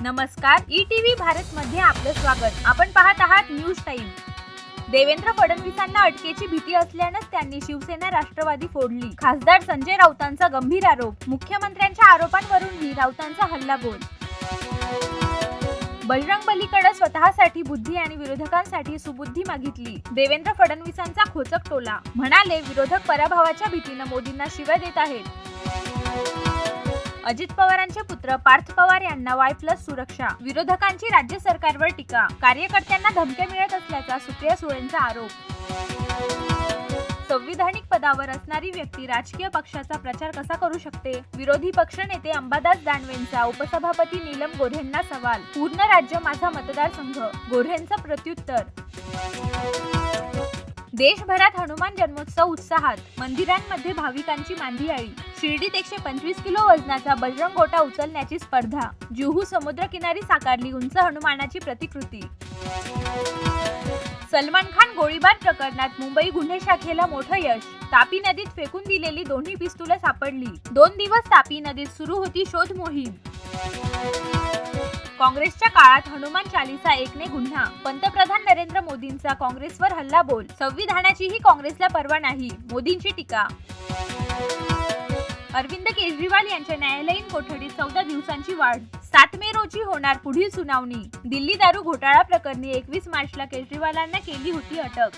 नमस्कार, ETV भारत मध्ये आपलं स्वागत. आपण पाहत आहात न्यूज टाइम. देवेंद्र फडणवीसांना अटकेची भीती असल्यानंच त्यांनी शिवसेना राष्ट्रवादी फोडली. खासदार संजय राऊतांचा गंभीर आरोप. मुख्यमंत्र्यांच्या आरोपांवरूनही राऊतांचा हल्लाबोल. बजरंग बलीकडे स्वतःसाठी बुद्धी आणि विरोधकांसाठी सुबुद्धी मागितली. देवेंद्र फडणवीसांचा खोचक टोला. म्हणाले, विरोधक पराभवाच्या भीतीने मोदींना शिव्या देत आहेत. अजित पवारांचे पुत्र पार्थ पवार यांना Y+ सुरक्षा. विरोधकांची राज्य सरकारवर टीका. कार्यकर्त्यांना धमक्या मिळत असल्याचा सुप्रिया सुळेंचा आरोप. संविधानिक पदावर असणारी व्यक्ती राजकीय पक्षाचा प्रचार कसा करू शकते? विरोधी पक्षनेते अंबादास दानवेंचा उपसभापती नीलम गोऱ्हेंना सवाल. पूर्ण राज्य माझा मतदारसंघ. गोऱ्हेंचं प्रत्युत्तर. देशभरात हनुमान जन्मोत्सव उत्साहात. मंदिरांमध्ये भाविकांची मांदियाळी. शिर्डीत 125 किलो वजनाचा बजरंग गोटा उचलण्याची स्पर्धा. जुहू समुद्रकिनारी साकारली उंच हनुमानाची प्रतिकृती. सलमान खान गोळीबार प्रकरणात मुंबई गुन्हे शाखेला मोठं यश. तापी नदीत फेकून दिलेली दोन्ही पिस्तुलं सापडली. 2 दिवस तापी नदीत सुरू होती शोध मोहीम. काँग्रेसच्या काळात हनुमान चालीसा 1ने गुन्हा. पंतप्रधान नरेंद्र मोदींचा काँग्रेसवर हल्लाबोल. संविधानाचीही काँग्रेसला पर्वा नाही. मोदींची टीका. अरविंद केजरीवाल यांच्या न्यायालयीन कोठडीत 14 दिवसांची वाढ. 7 मे रोजी होणार पुढील सुनावणी. दिल्ली दारू घोटाळा प्रकरणी 21 मार्चला केजरीवालांना केली होती अटक.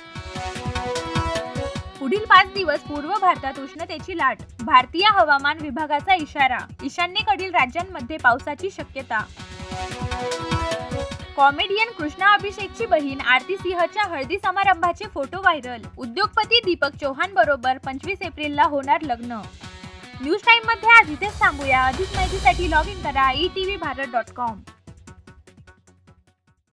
पुढील 5 दिवस पूर्व भारतात उष्णतेची लाट. भारतीय हवामान विभागाचा इशारा. ईशान्येकडील राज्यांमध्ये पावसाची शक्यता. कॉमेडियन कृष्णा अभिषेकची बहीण आरती सिंहच्या हळदी समारंभाचे फोटो व्हायरल. उद्योगपती दीपक चौहान बरोबर 25 एप्रिलला होणार लग्न. न्यूज टाइम मध्ये आज इथेच थांबूया. अधिक माहितीसाठी लॉग इन करा etvbharat.com.